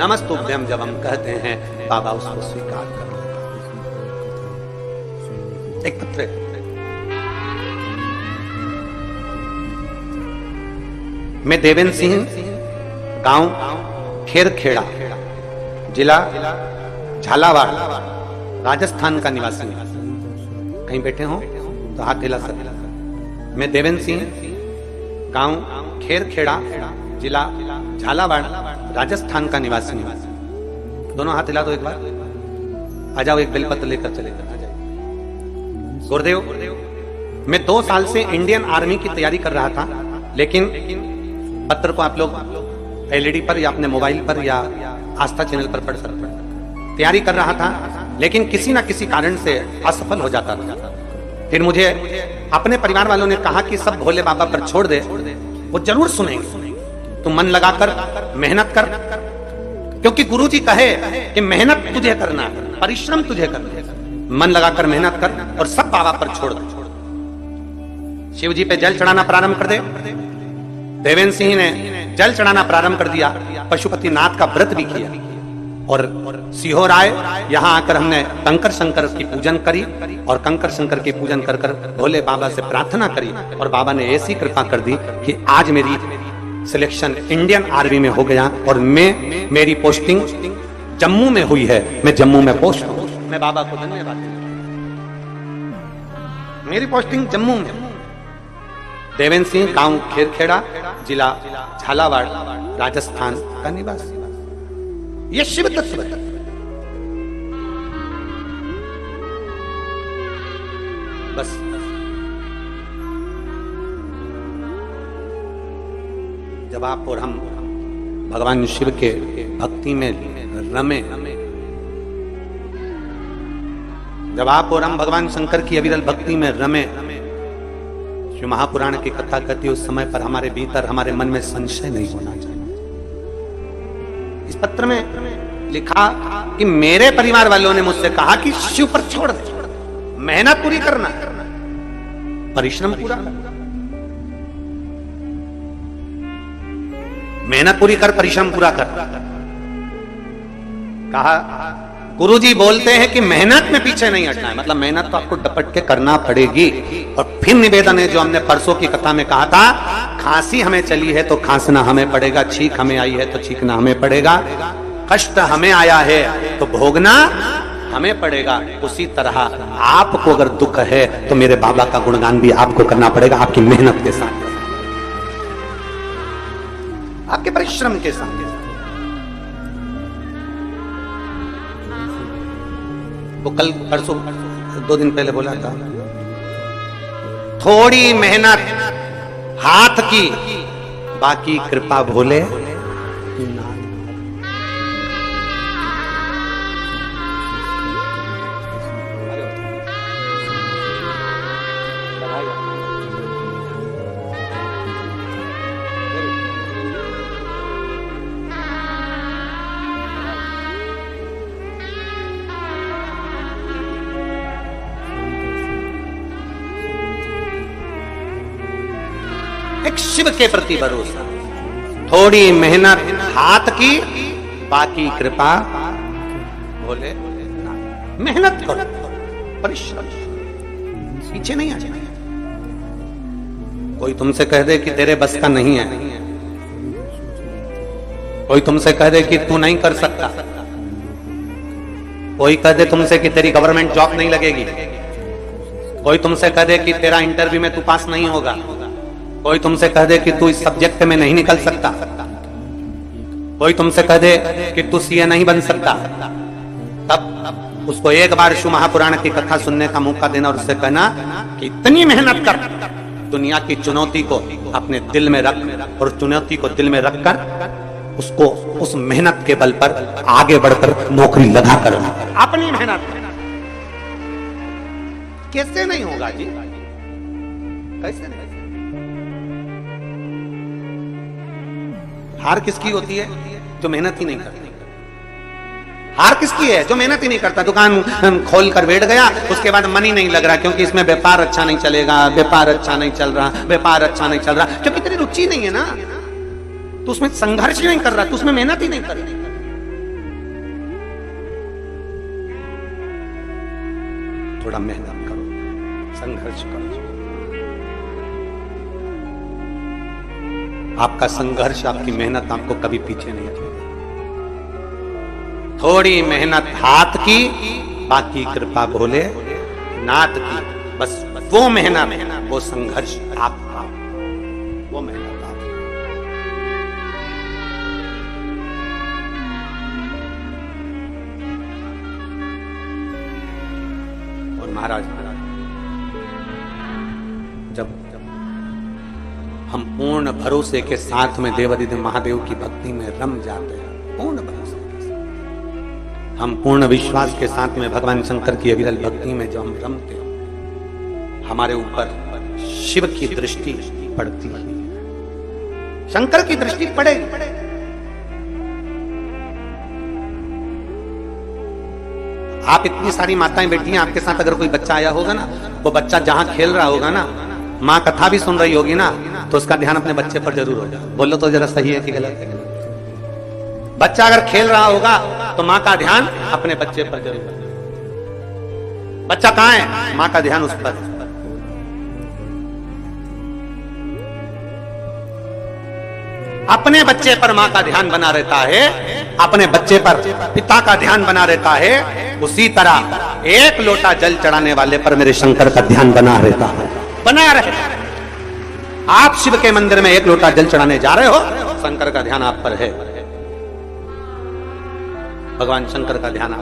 नमस्तुभ्यम जब हम कहते हैं, बाबा उसको स्वीकार कर लेता। एक पत्र मैं देवेंद्र सिंह, गांव खेरखेड़ा, जिला झालावाड़, राजस्थान का निवासी हूं। कहीं बैठे हो तो हाथ हिला सकते। मैं देवेंद्र सिंह, गांव खेरखेड़ा, जिला झालावाड़, राजस्थान का निवासी हूं। दोनों हाथ हिला दो एक बार। आ जाओ, एक बेलपत्र लेकर चले आ जाओ। गुरुदेव, मैं 2 साल से इंडियन आर्मी की तैयारी कर रहा था, लेकिन पत्र को आप लोग एलईडी पर या अपने मोबाइल पर या आस्था चैनल पर पढ़ सकते हैं। तैयारी कर रहा था लेकिन किसी ना किसी कारण से असफल हो जाता था। फिर मुझे अपने परिवार वालों ने कहा कि सब भोले बाबा पर छोड़ दे, वो जरूर सुनेंगे, तू मन लगाकर मेहनत कर, क्योंकि गुरुजी कहे कि मेहनत तुझे करना, परिश्रम तुझे करना, मन लगाकर मेहनत कर और सब बाबा पर छोड़ दे। शिव जी पे जल चढ़ाना प्रारंभ कर दे। देवेंद्र सिंह ने जल चढ़ाना प्रारंभ कर दिया, पशुपतिनाथ का व्रत भी किया और सीहोर आए। यहां आकर हमने कंकर शंकर की पूजन करी और कंकर शंकर की पूजन कर कर भोले बाबा से प्रार्थना करी और बाबा ने ऐसी कृपा कर दी कि आज मेरी सिलेक्शन इंडियन आर्मी में हो गया और मेरी पोस्टिंग जम्मू में हुई है। मैं जम्मू में पोस्ट हूं। मैं बाबा को धन्यवाद देता हूं। मेरी पोस्टिंग जम्मू में। देवेंद्र सिंह, गांव खेरखेड़ा, जिला झालावाड़, राजस्थान का निवासी। ये शिव तत्व है। बस जब आप और हम भगवान शिव के भक्ति में रमे, जब आप और हम भगवान शंकर की अविरल भक्ति में रमे, जो महापुराण की कथा कहती है, उस समय पर हमारे भीतर, हमारे मन में संशय नहीं होना चाहिए। इस पत्र में लिखा कि मेरे परिवार वालों ने मुझसे कहा कि शिव पर छोड़ दे, मेहनत पूरी करना, परिश्रम पूरा, मेहनत पूरी कर, परिश्रम पूरा कर। कहा गुरुजी बोलते हैं कि मेहनत में पीछे नहीं हटना है, मतलब मेहनत तो आपको डपट के करना पड़ेगी। और फिर निवेदन है जो हमने परसों की कथा में कहा था, खांसी हमें चली है तो खांसना हमें पड़ेगा, छींक हमें आई है तो छींकना हमें पड़ेगा, कष्ट हमें आया है तो भोगना हमें पड़ेगा। उसी तरह आपको अगर दुख है तो मेरे बाबा का गुणगान भी आपको करना पड़ेगा, आपकी मेहनत के साथ, आपके परिश्रम के साथ। वो कल परसों 2 दिन पहले बोला था, थोड़ी मेहनत हाथ की, बाकी कृपा भोले। एक शिव के प्रति भरोसा, थोड़ी मेहनत हाथ की, बाकी कृपा भोले। मेहनत करो, परिश्रम, पीछे नहीं आ जाए। कोई तुमसे कह दे कि तेरे बस का नहीं है, कोई तुमसे कह दे कि तू नहीं कर सकता, कोई कह दे तुमसे कि तेरी गवर्नमेंट जॉब नहीं लगेगी, कोई तुमसे कह दे कि तेरा इंटरव्यू में तू पास नहीं होगा, कोई तुमसे कह दे कि तू इस सब्जेक्ट में नहीं निकल सकता, कोई तुमसे कह दे कि तू सीए नहीं बन सकता, तब उसको एक बार शिव महापुराण की कथा सुनने का मौका देना और उससे कहना कि इतनी मेहनत कर, दुनिया की चुनौती को अपने दिल में रख और चुनौती को दिल में रखकर उसको उस मेहनत के बल पर आगे बढ़कर नौकरी लगा कर अपनी मेहनत। कैसे नहीं होगा जी, कैसे नहीं? हार किसकी होती है? जो मेहनत ही नहीं करती। हार किसकी है? जो मेहनत ही नहीं करता। दुकान खोल कर बैठ गया, उसके बाद मन ही नहीं लग रहा क्योंकि इसमें व्यापार अच्छा नहीं चलेगा, व्यापार अच्छा नहीं चल रहा, व्यापार अच्छा नहीं चल रहा, क्योंकि तेरी रुचि नहीं है ना, तो उसमें संघर्ष ही नहीं कर रहा, तो उसमें मेहनत ही नहीं कर रही। थोड़ा मेहनत करो, संघर्ष करो। आपका संघर्ष, आपकी मेहनत आपको कभी पीछे नहीं हटेगी। थोड़ी मेहनत हाथ की, बाकी कृपा भोले नाथ की। बस वो मेहनत, वो संघर्ष आपका, वो मेहनत आपकी। और महाराज जब हम पूर्ण भरोसे के साथ में देवाधिदेव महादेव की भक्ति में रम जाते हैं, पूर्ण भरोसे के साथ, हम पूर्ण विश्वास के साथ में भगवान शंकर की अविरल भक्ति में जो हम रमते हैं, हमारे ऊपर शिव की दृष्टि पड़ती है, शंकर की दृष्टि पड़ेगी। आप इतनी सारी माताएं बैठी हैं, आपके साथ अगर कोई बच्चा आया होगा ना, वो बच्चा जहां खेल रहा होगा ना, माँ कथा भी सुन रही होगी ना, तो उसका ध्यान अपने बच्चे पर जरूर होगा। बोलो तो जरा सही है कि गलत है? बच्चा अगर खेल रहा होगा तो माँ का ध्यान अपने बच्चे पर जरूर होगा। बच्चा कहां है? माँ का ध्यान उस पर। अपने बच्चे पर माँ का ध्यान बना रहता है, अपने बच्चे पर पिता का ध्यान बना रहता है, उसी तरह एक लोटा जल चढ़ाने वाले पर मेरे शंकर का ध्यान बना रहता है, बना रहे। आप शिव के मंदिर में एक लोटा जल चढ़ाने जा रहे हो, शंकर का ध्यान आप पर है, भगवान शंकर का ध्यान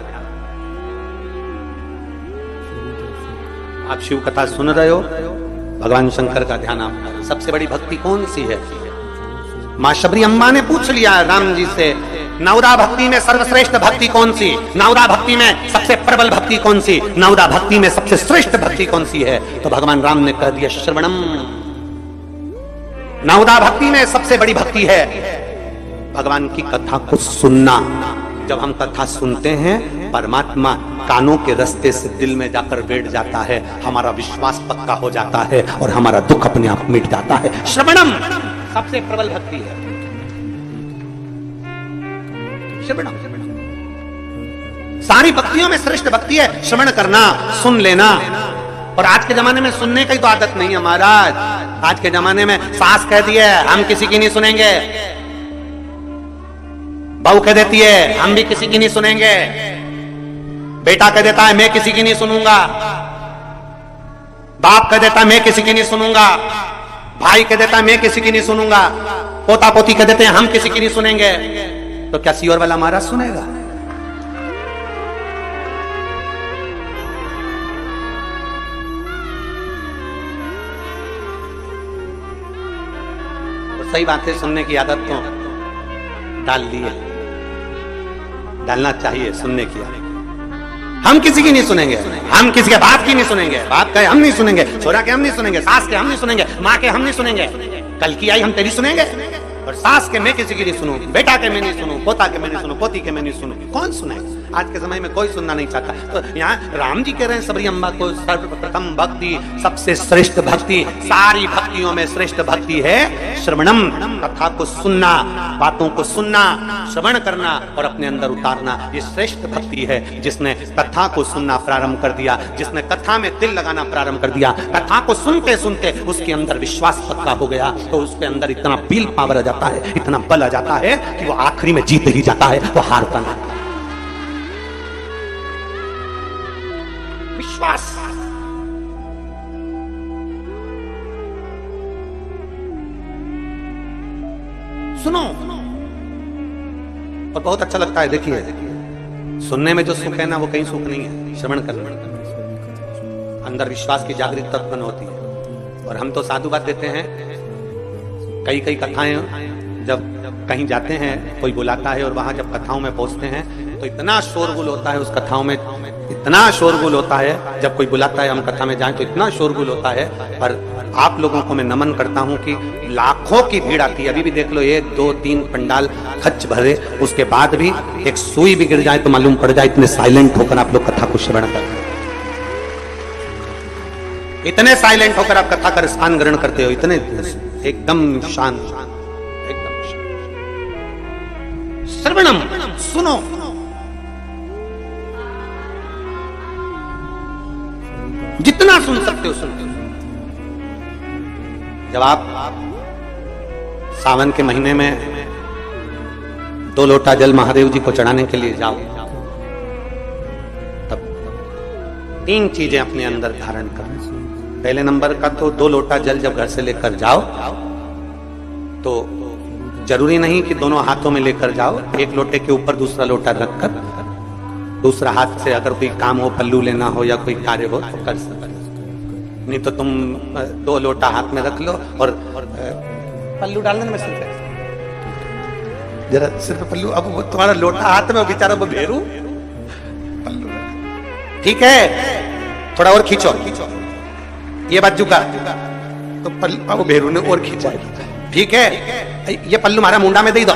आप शिव कथा सुन रहे हो, भगवान शंकर का ध्यान आप पर। सबसे बड़ी भक्ति कौन सी है? मां शबरी अम्मा ने पूछ लिया राम जी से, नवदा भक्ति में सर्वश्रेष्ठ भक्ति कौन सी? नवदा भक्ति में सबसे प्रबल भक्ति कौन सी? नवदा भक्ति में सबसे श्रेष्ठ भक्ति कौन सी है? तो भगवान राम ने कह दिया श्रवणम। नवदा भक्ति में सबसे बड़ी भक्ति है भगवान की कथा को सुनना। जब हम कथा सुनते हैं, परमात्मा कानों के रास्ते से दिल में जाकर बैठ जाता है, हमारा विश्वास पक्का हो जाता है और हमारा दुख अपने आप मिट जाता है। श्रवणम सबसे प्रबल भक्ति है। श्रवणम सारी भक्तियों में श्रेष्ठ भक्ति है श्रवण करना, सुन लेना। और आज के जमाने में सुनने की तो आदत नहीं है महाराज। आज के जमाने में सास कह दी है हम किसी की नहीं सुनेंगे, बहू कह देती है हम भी किसी की नहीं सुनेंगे, बेटा कह देता है मैं किसी की नहीं सुनूंगा, बाप कह देता है मैं किसी की नहीं सुनूंगा, भाई कह देता है मैं किसी की नहीं सुनूंगा, पोता पोती कह देते हैं हम किसी की नहीं सुनेंगे। तो क्या सियोर वाला महाराज सुनेगा? तो सही बातें सुनने की आदत तो डाल ली है, डालना चाहिए सुनने की आदत। हम किसी की नहीं सुनेंगे, हम किसी के बाप की नहीं सुनेंगे, बाप के हम नहीं सुनेंगे, छोरा के हम नहीं सुनेंगे, सास के हम नहीं सुनेंगे, माँ के हम नहीं सुनेंगे। कल की आई हम तेरी सुनेंगे, और सास के मैं किसी की नहीं सुनूं, बेटा के मैं नहीं सुनूं, पोता के मैं नहीं सुनूं, पोती के मैं नहीं सुनूं। कौन सुनेगा? आज के समय में कोई सुनना नहीं चाहता। तो यहाँ राम जी कह रहे हैं सबरी अम्बा को सर्वप्रथम भक्ति, सबसे श्रेष्ठ भक्ति, सारी भक्तियों में श्रेष्ठ भक्ति है श्रवणम। कथा को सुनना, बातों को सुनना, श्रवण करना और अपने अंदर उतारना, ये श्रेष्ठ भक्ति है। जिसने कथा को सुनना प्रारंभ कर दिया, जिसने कथा में दिल लगाना प्रारंभ कर दिया, कथा को सुनते सुनते उसके अंदर विश्वास पक्का हो गया, तो उसके अंदर इतना विल पावर आ जाता है, इतना बल आ जाता है कि वो आखिरी में जीत ही जाता है, वो हारता नहीं। विश्वास। सुनो, और बहुत अच्छा लगता है। देखिए सुनने में जो सुख है ना, वो कहीं सुख नहीं है, श्रवण करने अंदर विश्वास की जागृति उत्पन्न होती है। और हम तो साधुवाद देते हैं, कई कई कथाएं जब कहीं जाते हैं, कोई बुलाता है और वहां जब कथाओं में पहुंचते हैं तो इतना शोरगुल होता है उस कथाओं में, इतना शोरगुल होता है। जब कोई बुलाता है हम कथा में जाएं तो इतना शोरगुल होता है। पर आप लोगों को मैं नमन करता हूं कि लाखों की भीड़ आती है। अभी भी देख लो, 1 2 3 पंडाल खच भरे, उसके बाद भी एक सुई भी गिर जाए तो मालूम पड़ जाए, इतने साइलेंट होकर आप लोग कथा को श्रवण करते हैं, इतने साइलेंट होकर आप कथा का स्थान ग्रहण करते हो, इतने एकदम शांत, एकदम श्रवणम, सुनो। जितना सुन सकते हो सुनते हो। जब आप सावन के महीने में 2 लोटा जल महादेव जी को चढ़ाने के लिए जाओ, तब 3 चीजें अपने अंदर धारण करें। पहले नंबर का तो 2 लोटा जल जब घर से लेकर जाओ तो जरूरी नहीं कि दोनों हाथों में लेकर जाओ, एक लोटे के ऊपर दूसरा लोटा रखकर दूसरा हाथ से अगर कोई काम हो, पल्लू लेना हो या कोई कार्य हो तो कर सकते। नहीं तो तुम 2 लोटा हाथ में रख लो और पल्लू डालने में सिर्फ जरा सिर्फ पल्लू, अब वो तुम्हारा लोटा हाथ में, बेचारा वो भेरू पल्लू, ठीक है, थोड़ा और खींचो, ये बात झुका तो पल्लू, वो भेरू ने और खींचा, ठीक है, ये पल्लू हमारा मुंडा में दे दो,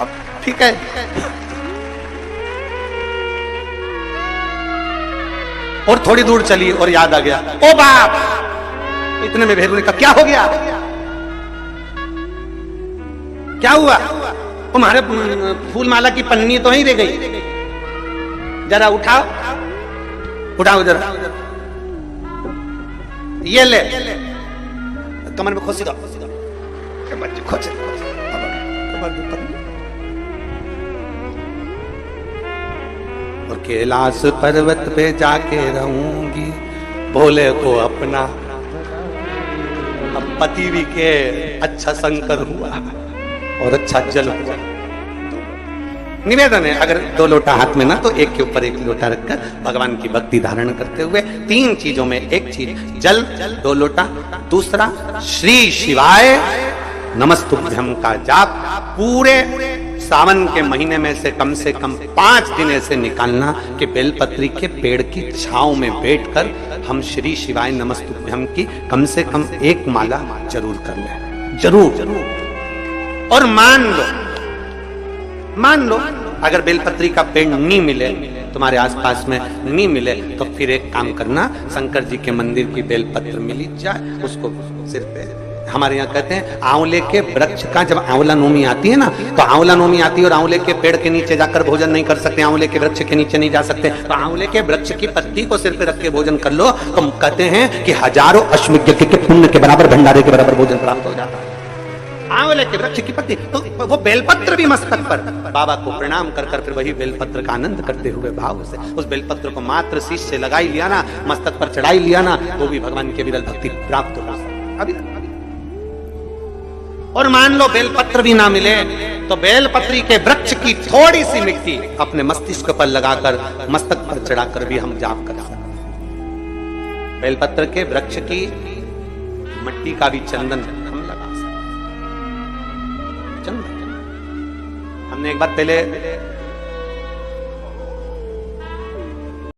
अब ठीक है। और थोड़ी दूर चली और याद आ गया, ओ बाप, इतने में भेरू ने कहा क्या हो गया, क्या हुआ, तुम्हारे फूल माला की पन्नी तो ही रह गई, जरा उठाओ, उठाओ जरा, ये ले, कमर में खोसी दो, खोसे और कैलाश पर्वत पे जाके रहूंगी, भोले को अपना, अब पति भी के अच्छा शंकर हुआ और अच्छा जल हुआ। निवेदन है, अगर 2 लोटा हाथ में ना तो एक के ऊपर एक लोटा रखकर भगवान की भक्ति धारण करते हुए 3 चीजों में एक चीज जल, 2 लोटा, दूसरा श्री शिवाय नमस्तुभ्यम का जाप पूरे सावन के महीने में से कम 5 दिन ऐसे निकालना कि बेलपत्री के पेड़ की छांव में बैठकर हम श्री शिवाय नमस्तुभ्यम की कम से कम 1 माला जरूर कर लें, जरूर। और मान लो अगर बेलपत्री का पेड़ नहीं मिले, तुम्हारे आसपास में नहीं मिले, तो फिर एक काम करना, शंकर जी के मंदिर की बेलपत्र मिली जाए, उसको सिर पे, हमारे यहाँ कहते हैं आंवले के वृक्ष का, जब आंवला नोमी आती है ना, तो आंवला नोमी आती है और आंवले के पेड़ के नीचे जाकर भोजन नहीं कर सकते, आंवले के वृक्ष के नीचे नहीं जा सकते, तो आंवले के वृक्ष की पत्ती को सिर पे रख के भोजन कर लो, तो कहते हैं कि हजारों अश्वमेध यज्ञ के पुण्य के बराबर, भंडारे के बराबर भोजन प्राप्त हो जाता है। आंवले के वृक्ष की पत्ती, तो वो बेलपत्र भी मस्तक पर बाबा को प्रणाम कर कर फिर वही बेलपत्र का आनंद करते हुए भाव से उस बेलपत्र को मात्र शीश से लगाई लिया ना, मस्तक पर चढ़ाई लिया ना, वो भी भगवान की विरल भक्ति प्राप्त हो अभी। और मान लो बेलपत्र भी ना मिले तो बेलपत्री के वृक्ष की थोड़ी सी मिट्टी अपने मस्तिष्क पर लगाकर, मस्तक पर चढ़ाकर भी हम जाप कर सकते हैं। बेलपत्र के वृक्ष की मिट्टी का भी चंदन हम लगा सकते हैं। चंदन हमने एक बात पहले